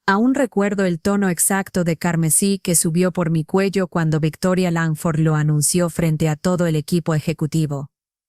Aún recuerdo el tono exacto de carmesí que subió por mi cuello cuando Victoria Langford lo anunció frente a todo el equipo ejecutivo.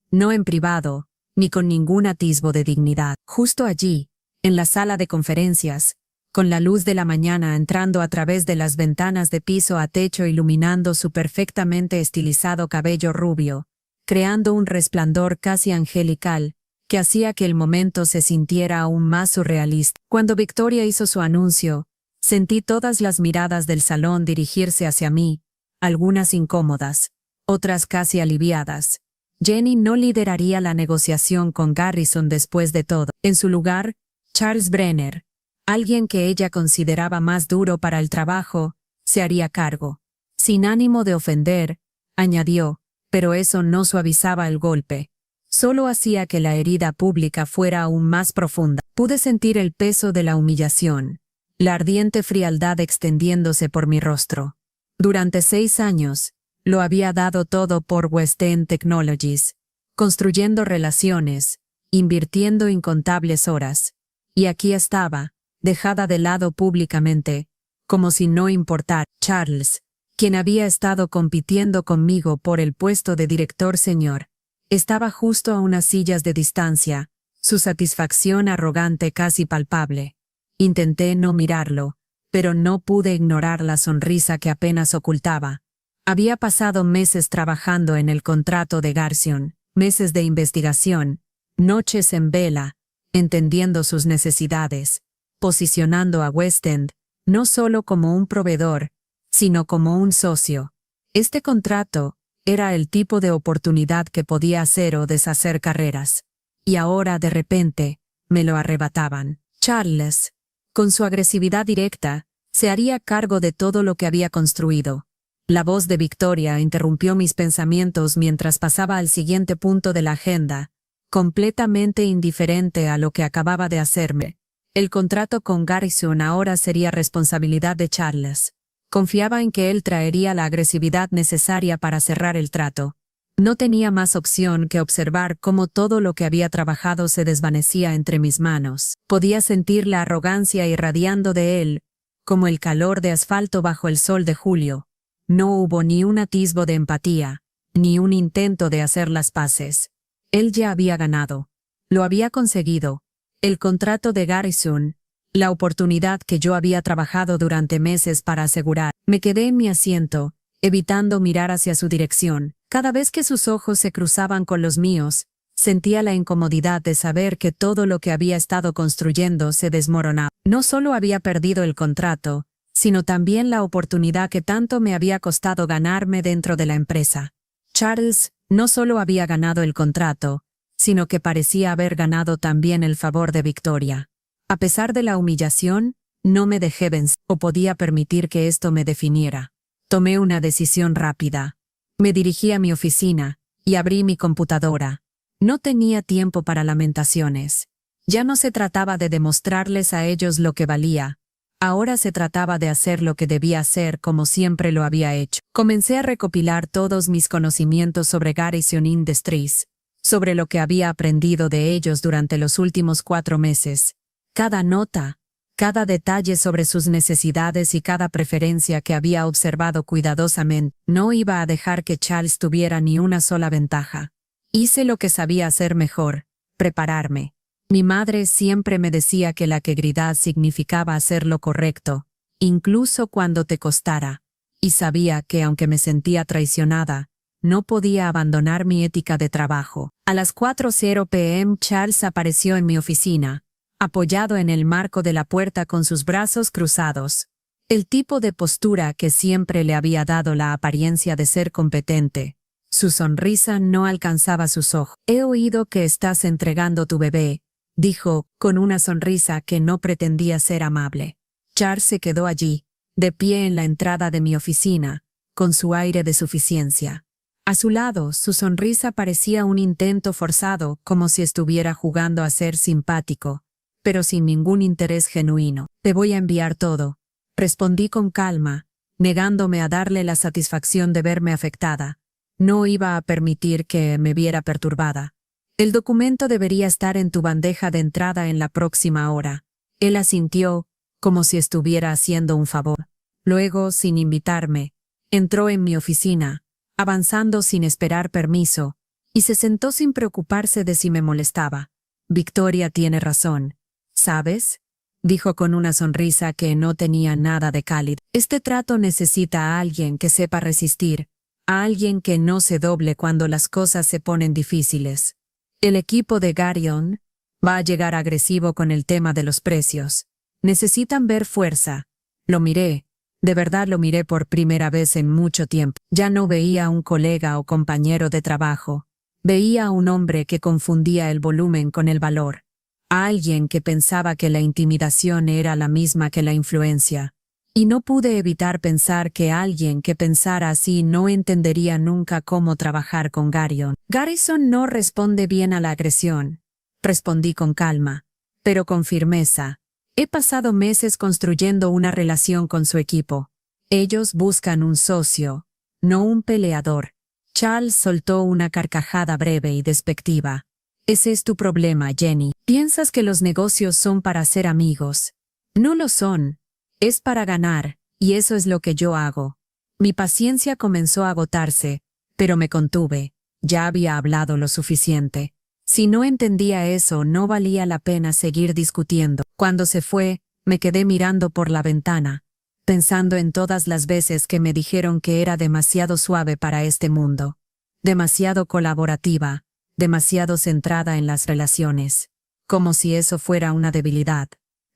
No en privado, ni con ningún atisbo de dignidad. Justo allí, en la sala de conferencias, con la luz de la mañana entrando a través de las ventanas de piso a techo iluminando su perfectamente estilizado cabello rubio, creando un resplandor casi angelical, que hacía que el momento se sintiera aún más surrealista. Cuando Victoria hizo su anuncio, sentí todas las miradas del salón dirigirse hacia mí, algunas incómodas, otras casi aliviadas. Jenny no lideraría la negociación con Garrison después de todo. En su lugar, Charles Brenner, alguien que ella consideraba más duro para el trabajo, se haría cargo. Sin ánimo de ofender, añadió, pero eso no suavizaba el golpe. Solo hacía que la herida pública fuera aún más profunda. Pude sentir el peso de la humillación, la ardiente frialdad extendiéndose por mi rostro. Durante 6 años, lo había dado todo por West End Technologies, construyendo relaciones, invirtiendo incontables horas. Y aquí estaba, dejada de lado públicamente, como si no importara. Charles, quien había estado compitiendo conmigo por el puesto de director senior, estaba justo a unas sillas de distancia, su satisfacción arrogante casi palpable. Intenté no mirarlo, pero no pude ignorar la sonrisa que apenas ocultaba. Había pasado meses trabajando en el contrato de Garrison, meses de investigación, noches en vela, entendiendo sus necesidades, posicionando a West End, no solo como un proveedor, sino como un socio. Este contrato era el tipo de oportunidad que podía hacer o deshacer carreras. Y ahora, de repente, me lo arrebataban. Charles, con su agresividad directa, se haría cargo de todo lo que había construido. La voz de Victoria interrumpió mis pensamientos mientras pasaba al siguiente punto de la agenda, completamente indiferente a lo que acababa de hacerme. El contrato con Garrison ahora sería responsabilidad de Charles. Confiaba en que él traería la agresividad necesaria para cerrar el trato. No tenía más opción que observar cómo todo lo que había trabajado se desvanecía entre mis manos. Podía sentir la arrogancia irradiando de él, como el calor de asfalto bajo el sol de julio. No hubo ni un atisbo de empatía, ni un intento de hacer las paces. Él ya había ganado. Lo había conseguido. El contrato de Garrison, la oportunidad que yo había trabajado durante meses para asegurar. Me quedé en mi asiento, evitando mirar hacia su dirección. Cada vez que sus ojos se cruzaban con los míos, sentía la incomodidad de saber que todo lo que había estado construyendo se desmoronaba. No solo había perdido el contrato, sino también la oportunidad que tanto me había costado ganarme dentro de la empresa. Charles no solo había ganado el contrato, sino que parecía haber ganado también el favor de Victoria. A pesar de la humillación, no me dejé vencer o podía permitir que esto me definiera. Tomé una decisión rápida. Me dirigí a mi oficina y abrí mi computadora. No tenía tiempo para lamentaciones. Ya no se trataba de demostrarles a ellos lo que valía. Ahora se trataba de hacer lo que debía hacer como siempre lo había hecho. Comencé a recopilar todos mis conocimientos sobre Garrison Industries, sobre lo que había aprendido de ellos durante los últimos 4 meses. Cada nota, cada detalle sobre sus necesidades y cada preferencia que había observado cuidadosamente, no iba a dejar que Charles tuviera ni una sola ventaja. Hice lo que sabía hacer mejor, prepararme. Mi madre siempre me decía que la integridad significaba hacer lo correcto, incluso cuando te costara, y sabía que aunque me sentía traicionada, no podía abandonar mi ética de trabajo. A las 4:00 p.m. Charles apareció en mi oficina, apoyado en el marco de la puerta con sus brazos cruzados. El tipo de postura que siempre le había dado la apariencia de ser competente. Su sonrisa no alcanzaba sus ojos. He oído que estás entregando tu bebé, dijo, con una sonrisa que no pretendía ser amable. Charles se quedó allí, de pie en la entrada de mi oficina, con su aire de suficiencia. A su lado, su sonrisa parecía un intento forzado, como si estuviera jugando a ser simpático, pero sin ningún interés genuino. Te voy a enviar todo, respondí con calma, negándome a darle la satisfacción de verme afectada. No iba a permitir que me viera perturbada. El documento debería estar en tu bandeja de entrada en la próxima hora. Él asintió, como si estuviera haciendo un favor. Luego, sin invitarme, entró en mi oficina, avanzando sin esperar permiso, y se sentó sin preocuparse de si me molestaba. Victoria tiene razón. ¿Sabes? Dijo con una sonrisa que no tenía nada de cálido. Este trato necesita a alguien que sepa resistir, a alguien que no se doble cuando las cosas se ponen difíciles. El equipo de Garion va a llegar agresivo con el tema de los precios. Necesitan ver fuerza. Lo miré. De verdad lo miré por primera vez en mucho tiempo. Ya no veía a un colega o compañero de trabajo. Veía a un hombre que confundía el volumen con el valor. A alguien que pensaba que la intimidación era la misma que la influencia. Y no pude evitar pensar que alguien que pensara así no entendería nunca cómo trabajar con Garion. Garrison no responde bien a la agresión. Respondí con calma, pero con firmeza. He pasado meses construyendo una relación con su equipo. Ellos buscan un socio, no un peleador. Charles soltó una carcajada breve y despectiva. Ese es tu problema, Jenny. Piensas que los negocios son para ser amigos. No lo son. Es para ganar, y eso es lo que yo hago. Mi paciencia comenzó a agotarse, pero me contuve. Ya había hablado lo suficiente. Si no entendía eso, no valía la pena seguir discutiendo. Cuando se fue, me quedé mirando por la ventana, pensando en todas las veces que me dijeron que era demasiado suave para este mundo, demasiado colaborativa, demasiado centrada en las relaciones, como si eso fuera una debilidad.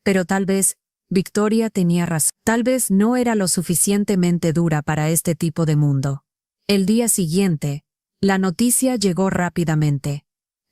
Pero tal vez Victoria tenía razón. Tal vez no era lo suficientemente dura para este tipo de mundo. El día siguiente, la noticia llegó rápidamente.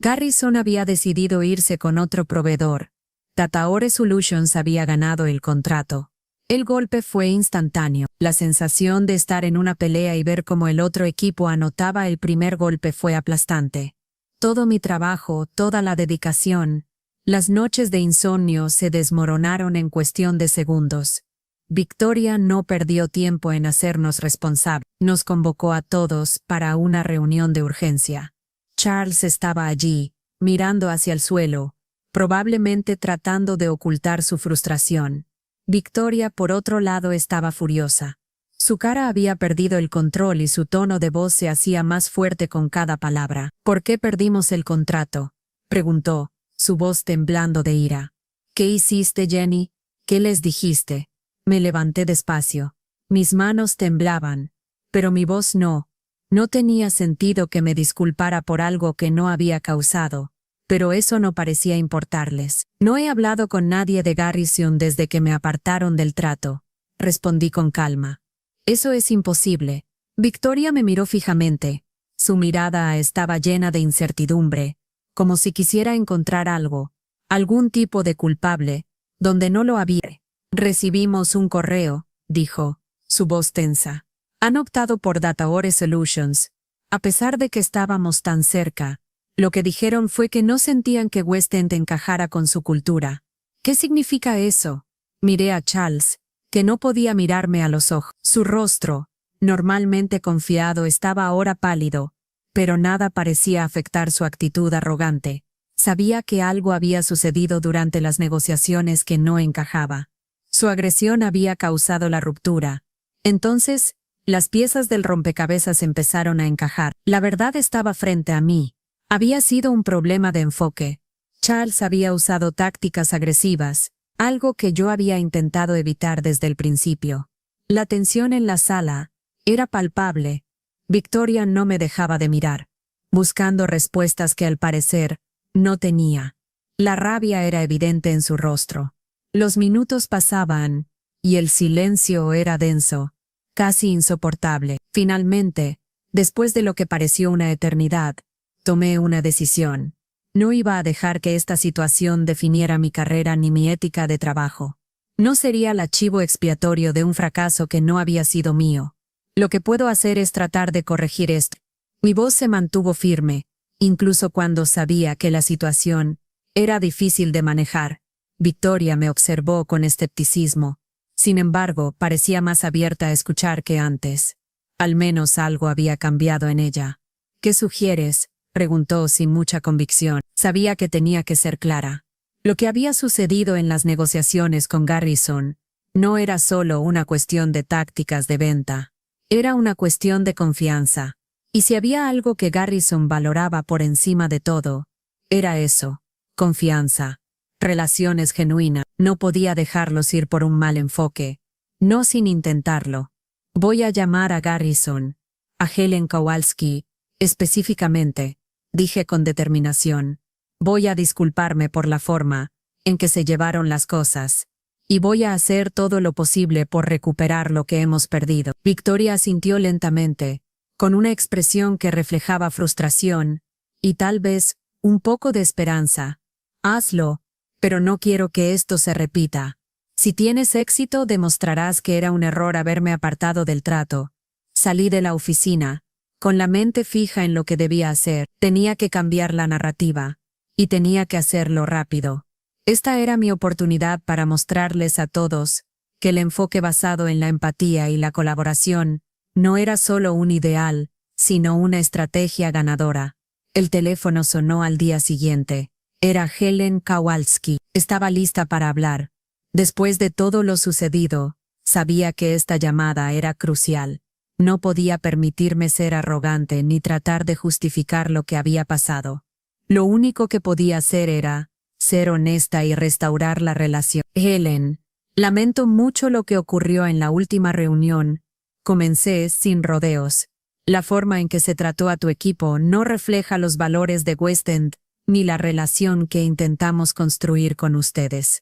Garrison había decidido irse con otro proveedor. Dataore Solutions había ganado el contrato. El golpe fue instantáneo. La sensación de estar en una pelea y ver cómo el otro equipo anotaba el primer golpe fue aplastante. Todo mi trabajo, toda la dedicación, las noches de insomnio se desmoronaron en cuestión de segundos. Victoria no perdió tiempo en hacernos responsables. Nos convocó a todos para una reunión de urgencia. Charles estaba allí, mirando hacia el suelo, probablemente tratando de ocultar su frustración. Victoria, por otro lado, estaba furiosa. Su cara había perdido el control y su tono de voz se hacía más fuerte con cada palabra. ¿Por qué perdimos el contrato?, preguntó, su voz temblando de ira. ¿Qué hiciste, Jenny? ¿Qué les dijiste? Me levanté despacio. Mis manos temblaban, pero mi voz no. No tenía sentido que me disculpara por algo que no había causado, pero eso no parecía importarles. No he hablado con nadie de Garrison desde que me apartaron del trato, respondí con calma. Eso es imposible. Victoria me miró fijamente. Su mirada estaba llena de incertidumbre, como si quisiera encontrar algo, algún tipo de culpable, donde no lo había. Recibimos un correo, dijo, su voz tensa. Han optado por Dataore Solutions. A pesar de que estábamos tan cerca, lo que dijeron fue que no sentían que West End encajara con su cultura. ¿Qué significa eso? Miré a Charles, que no podía mirarme a los ojos. Su rostro, normalmente confiado, estaba ahora pálido, pero nada parecía afectar su actitud arrogante. Sabía que algo había sucedido durante las negociaciones que no encajaba. Su agresión había causado la ruptura. Entonces, las piezas del rompecabezas empezaron a encajar. La verdad estaba frente a mí. Había sido un problema de enfoque. Charles había usado tácticas agresivas, algo que yo había intentado evitar desde el principio. La tensión en la sala era palpable. Victoria no me dejaba de mirar, buscando respuestas que al parecer no tenía. La rabia era evidente en su rostro. Los minutos pasaban, y el silencio era denso, casi insoportable. Finalmente, después de lo que pareció una eternidad, tomé una decisión. No iba a dejar que esta situación definiera mi carrera ni mi ética de trabajo. No sería el archivo expiatorio de un fracaso que no había sido mío. Lo que puedo hacer es tratar de corregir esto. Mi voz se mantuvo firme, incluso cuando sabía que la situación era difícil de manejar. Victoria me observó con escepticismo. Sin embargo, parecía más abierta a escuchar que antes. Al menos algo había cambiado en ella. ¿Qué sugieres?, preguntó sin mucha convicción. Sabía que tenía que ser clara. Lo que había sucedido en las negociaciones con Garrison no era solo una cuestión de tácticas de venta, era una cuestión de confianza. Y si había algo que Garrison valoraba por encima de todo, era eso, confianza, relaciones genuinas. No podía dejarlos ir por un mal enfoque, no sin intentarlo. Voy a llamar a Garrison, a Helen Kowalski, específicamente, dije con determinación. Voy a disculparme por la forma en que se llevaron las cosas, y voy a hacer todo lo posible por recuperar lo que hemos perdido. Victoria asintió lentamente, con una expresión que reflejaba frustración, y tal vez un poco de esperanza. Hazlo, pero no quiero que esto se repita. Si tienes éxito, demostrarás que era un error haberme apartado del trato. Salí de la oficina, con la mente fija en lo que debía hacer. Tenía que cambiar la narrativa, y tenía que hacerlo rápido. Esta era mi oportunidad para mostrarles a todos que el enfoque basado en la empatía y la colaboración no era solo un ideal, sino una estrategia ganadora. El teléfono sonó al día siguiente. Era Helen Kowalski. Estaba lista para hablar. Después de todo lo sucedido, sabía que esta llamada era crucial. No podía permitirme ser arrogante ni tratar de justificar lo que había pasado. Lo único que podía hacer era ser honesta y restaurar la relación. Helen, lamento mucho lo que ocurrió en la última reunión. Comencé sin rodeos. La forma en que se trató a tu equipo no refleja los valores de West End, ni la relación que intentamos construir con ustedes.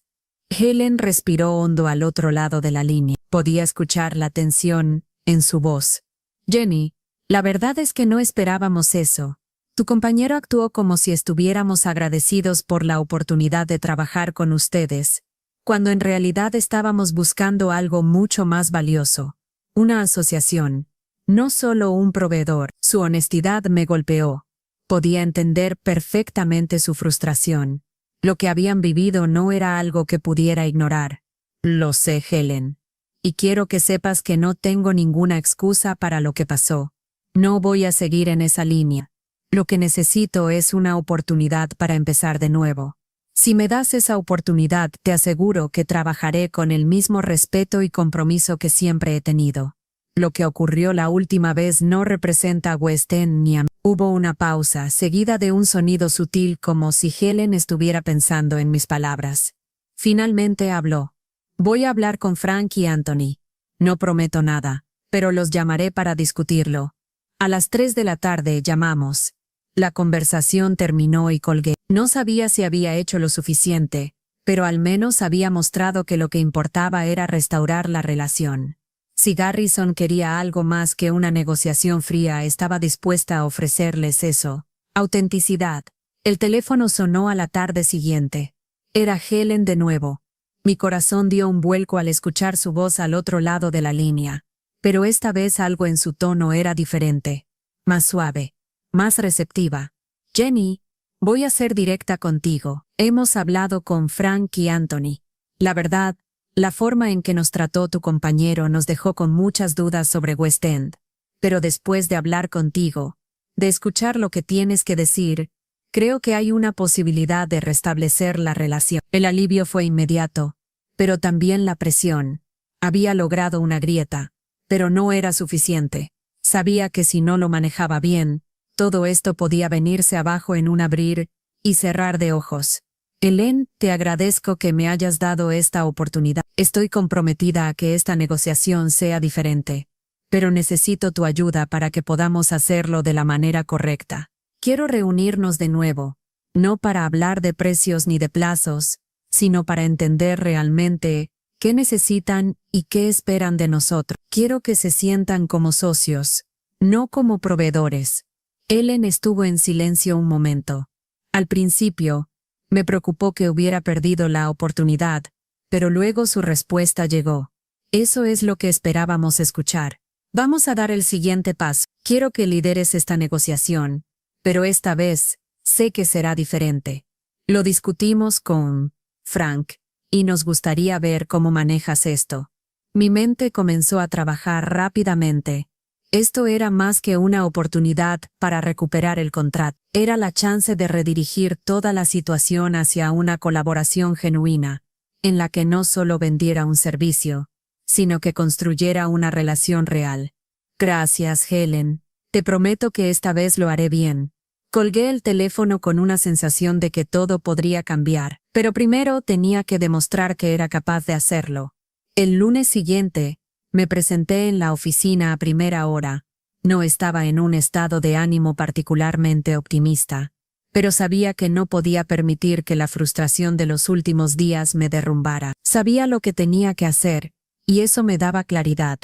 Helen respiró hondo al otro lado de la línea. Podía escuchar la tensión en su voz. Jenny, la verdad es que no esperábamos eso. Tu compañero actuó como si estuviéramos agradecidos por la oportunidad de trabajar con ustedes, cuando en realidad estábamos buscando algo mucho más valioso. Una asociación, no solo un proveedor. Su honestidad me golpeó. Podía entender perfectamente su frustración. Lo que habían vivido no era algo que pudiera ignorar. Lo sé, Helen. Y quiero que sepas que no tengo ninguna excusa para lo que pasó. No voy a seguir en esa línea. Lo que necesito es una oportunidad para empezar de nuevo. Si me das esa oportunidad, te aseguro que trabajaré con el mismo respeto y compromiso que siempre he tenido. Lo que ocurrió la última vez no representa a West End ni a mí. Hubo una pausa, seguida de un sonido sutil como si Helen estuviera pensando en mis palabras. Finalmente habló. Voy a hablar con Frank y Anthony. No prometo nada, pero los llamaré para discutirlo. A las 3 de la tarde llamamos. La conversación terminó y colgué. No sabía si había hecho lo suficiente, pero al menos había mostrado que lo que importaba era restaurar la relación. Si Garrison quería algo más que una negociación fría, estaba dispuesta a ofrecerles eso. Autenticidad. El teléfono sonó a la tarde siguiente. Era Helen de nuevo. Mi corazón dio un vuelco al escuchar su voz al otro lado de la línea, pero esta vez algo en su tono era diferente. Más suave. Más receptiva. Jenny, voy a ser directa contigo. Hemos hablado con Frank y Anthony. La verdad, la forma en que nos trató tu compañero nos dejó con muchas dudas sobre West End. Pero después de hablar contigo, de escuchar lo que tienes que decir, creo que hay una posibilidad de restablecer la relación. El alivio fue inmediato, pero también la presión. Había logrado una grieta, pero no era suficiente. Sabía que si no lo manejaba bien, todo esto podía venirse abajo en un abrir y cerrar de ojos. Helen, te agradezco que me hayas dado esta oportunidad. Estoy comprometida a que esta negociación sea diferente, pero necesito tu ayuda para que podamos hacerlo de la manera correcta. Quiero reunirnos de nuevo, no para hablar de precios ni de plazos, sino para entender realmente qué necesitan y qué esperan de nosotros. Quiero que se sientan como socios, no como proveedores. Helen estuvo en silencio un momento. Al principio, me preocupó que hubiera perdido la oportunidad, pero luego su respuesta llegó. Eso es lo que esperábamos escuchar. Vamos a dar el siguiente paso. Quiero que lideres esta negociación, pero esta vez, sé que será diferente. Lo discutimos con Frank, y nos gustaría ver cómo manejas esto. Mi mente comenzó a trabajar rápidamente. Esto era más que una oportunidad para recuperar el contrato. Era la chance de redirigir toda la situación hacia una colaboración genuina, en la que no solo vendiera un servicio, sino que construyera una relación real. Gracias, Helen. Te prometo que esta vez lo haré bien. Colgué el teléfono con una sensación de que todo podría cambiar, pero primero tenía que demostrar que era capaz de hacerlo. El lunes siguiente, me presenté en la oficina a primera hora. No estaba en un estado de ánimo particularmente optimista, pero sabía que no podía permitir que la frustración de los últimos días me derrumbara. Sabía lo que tenía que hacer, y eso me daba claridad.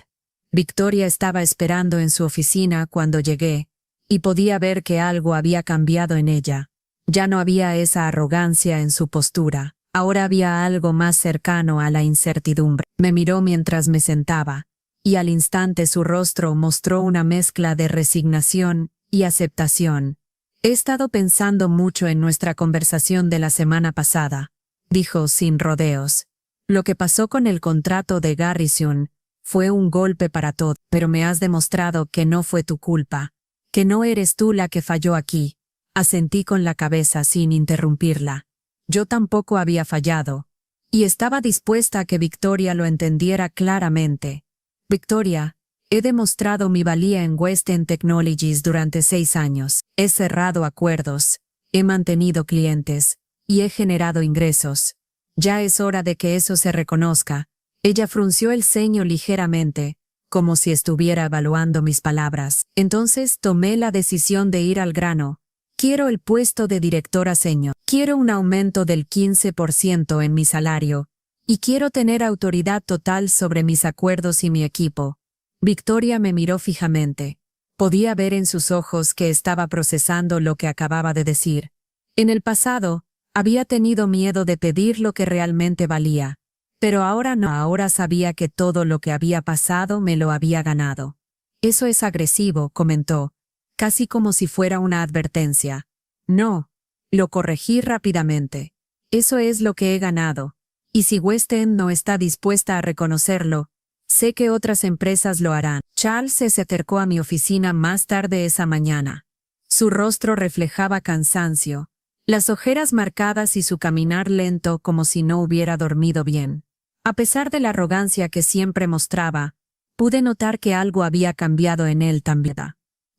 Victoria estaba esperando en su oficina cuando llegué, y podía ver que algo había cambiado en ella. Ya no había esa arrogancia en su postura. Ahora había algo más cercano a la incertidumbre. Me miró mientras me sentaba, y al instante su rostro mostró una mezcla de resignación y aceptación. He estado pensando mucho en nuestra conversación de la semana pasada, dijo sin rodeos. Lo que pasó con el contrato de Garrison fue un golpe para todos, pero me has demostrado que no fue tu culpa, que no eres tú la que falló aquí. Asentí con la cabeza sin interrumpirla. Yo tampoco había fallado, y estaba dispuesta a que Victoria lo entendiera claramente. Victoria, he demostrado mi valía en West End Technologies durante 6 años. He cerrado acuerdos, he mantenido clientes, y he generado ingresos. Ya es hora de que eso se reconozca. Ella frunció el ceño ligeramente, como si estuviera evaluando mis palabras. Entonces tomé la decisión de ir al grano. Quiero el puesto de directora senior. Quiero un aumento del 15% en mi salario. Y quiero tener autoridad total sobre mis acuerdos y mi equipo. Victoria me miró fijamente. Podía ver en sus ojos que estaba procesando lo que acababa de decir. En el pasado, había tenido miedo de pedir lo que realmente valía. Pero ahora no. Ahora sabía que todo lo que había pasado me lo había ganado. Eso es agresivo, comentó, casi como si fuera una advertencia. No, lo corregí rápidamente. Eso es lo que he ganado. Y si West End no está dispuesta a reconocerlo, sé que otras empresas lo harán. Charles se acercó a mi oficina más tarde esa mañana. Su rostro reflejaba cansancio, las ojeras marcadas y su caminar lento como si no hubiera dormido bien. A pesar de la arrogancia que siempre mostraba, pude notar que algo había cambiado en él también.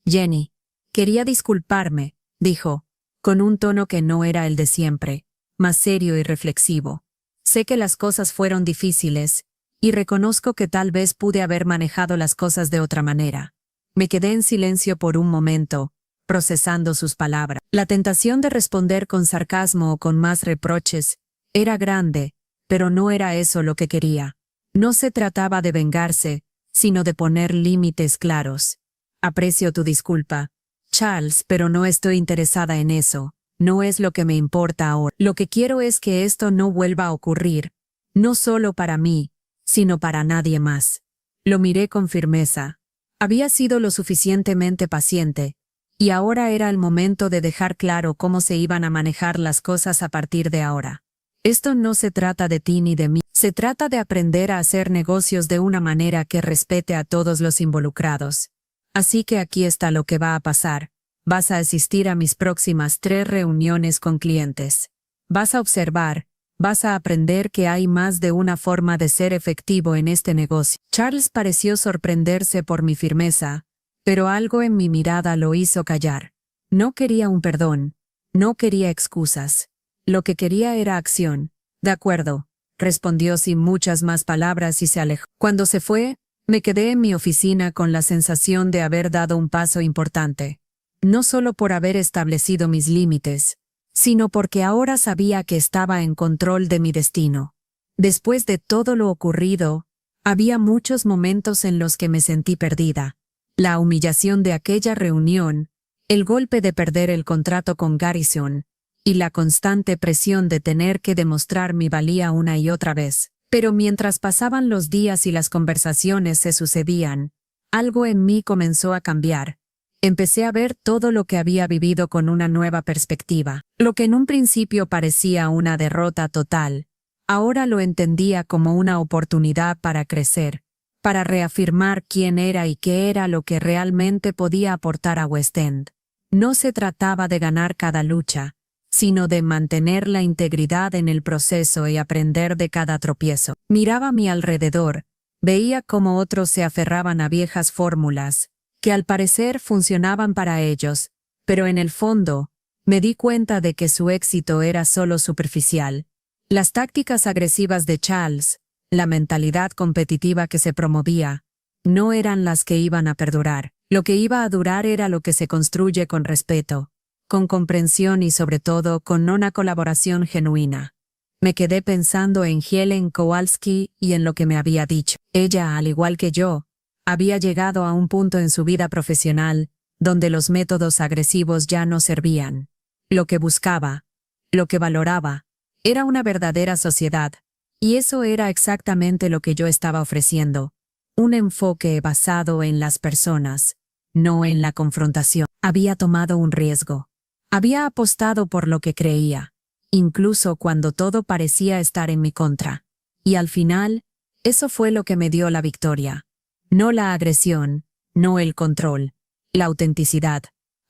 Jenny, quería disculparme, dijo, con un tono que no era el de siempre, más serio y reflexivo. Sé que las cosas fueron difíciles, y reconozco que tal vez pude haber manejado las cosas de otra manera. Me quedé en silencio por un momento, procesando sus palabras. La tentación de responder con sarcasmo o con más reproches era grande, pero no era eso lo que quería. No se trataba de vengarse, sino de poner límites claros. Aprecio tu disculpa, Charles, pero no estoy interesada en eso. No es lo que me importa ahora. Lo que quiero es que esto no vuelva a ocurrir, no solo para mí, sino para nadie más. Lo miré con firmeza. Había sido lo suficientemente paciente, y ahora era el momento de dejar claro cómo se iban a manejar las cosas a partir de ahora. Esto no se trata de ti ni de mí. Se trata de aprender a hacer negocios de una manera que respete a todos los involucrados. Así que aquí está lo que va a pasar. Vas a asistir a mis próximas 3 reuniones con clientes. Vas a observar, vas a aprender que hay más de una forma de ser efectivo en este negocio. Charles pareció sorprenderse por mi firmeza, pero algo en mi mirada lo hizo callar. No quería un perdón, no quería excusas. Lo que quería era acción. De acuerdo, respondió sin muchas más palabras y se alejó. Cuando se fue, me quedé en mi oficina con la sensación de haber dado un paso importante. No solo por haber establecido mis límites, sino porque ahora sabía que estaba en control de mi destino. Después de todo lo ocurrido, había muchos momentos en los que me sentí perdida. La humillación de aquella reunión, el golpe de perder el contrato con Garrison, y la constante presión de tener que demostrar mi valía una y otra vez. Pero mientras pasaban los días y las conversaciones se sucedían, algo en mí comenzó a cambiar. Empecé a ver todo lo que había vivido con una nueva perspectiva. Lo que en un principio parecía una derrota total, ahora lo entendía como una oportunidad para crecer, para reafirmar quién era y qué era lo que realmente podía aportar a West End. No se trataba de ganar cada lucha, sino de mantener la integridad en el proceso y aprender de cada tropiezo. Miraba a mi alrededor, veía cómo otros se aferraban a viejas fórmulas, que al parecer funcionaban para ellos, pero en el fondo, me di cuenta de que su éxito era solo superficial. Las tácticas agresivas de Charles, la mentalidad competitiva que se promovía, no eran las que iban a perdurar. Lo que iba a durar era lo que se construye con respeto, con comprensión y sobre todo con una colaboración genuina. Me quedé pensando en Helen Kowalski y en lo que me había dicho. Ella, al igual que yo, había llegado a un punto en su vida profesional donde los métodos agresivos ya no servían. Lo que buscaba, lo que valoraba, era una verdadera sociedad, y eso era exactamente lo que yo estaba ofreciendo. Un enfoque basado en las personas, no en la confrontación. Había tomado un riesgo. Había apostado por lo que creía, incluso cuando todo parecía estar en mi contra. Y al final, eso fue lo que me dio la victoria. No la agresión, no el control, la autenticidad.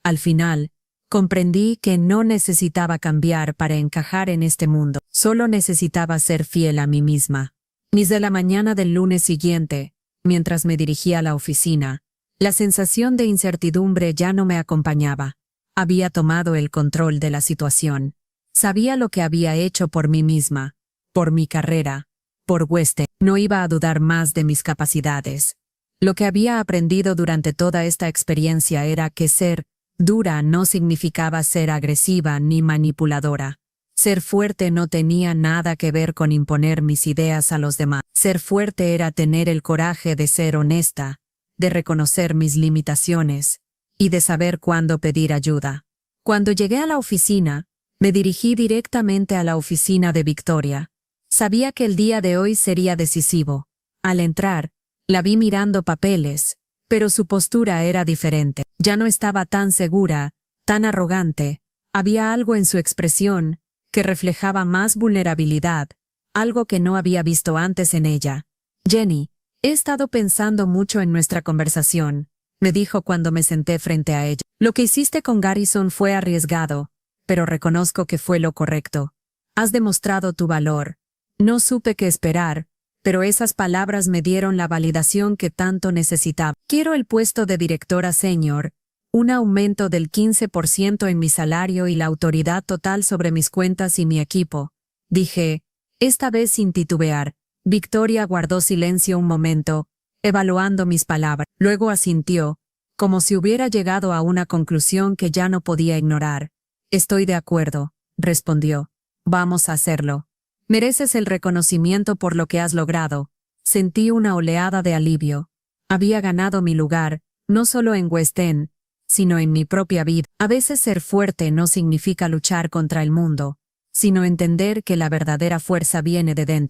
Al final, comprendí que no necesitaba cambiar para encajar en este mundo. Solo necesitaba ser fiel a mí misma. Desde la mañana del lunes siguiente, mientras me dirigía a la oficina, la sensación de incertidumbre ya no me acompañaba. Había tomado el control de la situación. Sabía lo que había hecho por mí misma, por mi carrera, por West End. No iba a dudar más de mis capacidades. Lo que había aprendido durante toda esta experiencia era que ser dura no significaba ser agresiva ni manipuladora. Ser fuerte no tenía nada que ver con imponer mis ideas a los demás. Ser fuerte era tener el coraje de ser honesta, de reconocer mis limitaciones y de saber cuándo pedir ayuda. Cuando llegué a la oficina, me dirigí directamente a la oficina de Victoria. Sabía que el día de hoy sería decisivo. Al entrar, la vi mirando papeles, pero su postura era diferente. Ya no estaba tan segura, tan arrogante. Había algo en su expresión que reflejaba más vulnerabilidad, algo que no había visto antes en ella. Jenny, he estado pensando mucho en nuestra conversación, me dijo cuando me senté frente a ella. Lo que hiciste con Garrison fue arriesgado, pero reconozco que fue lo correcto. Has demostrado tu valor. No supe qué esperar, pero esas palabras me dieron la validación que tanto necesitaba. Quiero el puesto de directora senior, un aumento del 15% en mi salario y la autoridad total sobre mis cuentas y mi equipo. Dije, esta vez sin titubear. Victoria guardó silencio un momento, evaluando mis palabras. Luego asintió, como si hubiera llegado a una conclusión que ya no podía ignorar. Estoy de acuerdo, respondió. Vamos a hacerlo. Mereces el reconocimiento por lo que has logrado. Sentí una oleada de alivio. Había ganado mi lugar, no solo en West End, sino en mi propia vida. A veces ser fuerte no significa luchar contra el mundo, sino entender que la verdadera fuerza viene de dentro.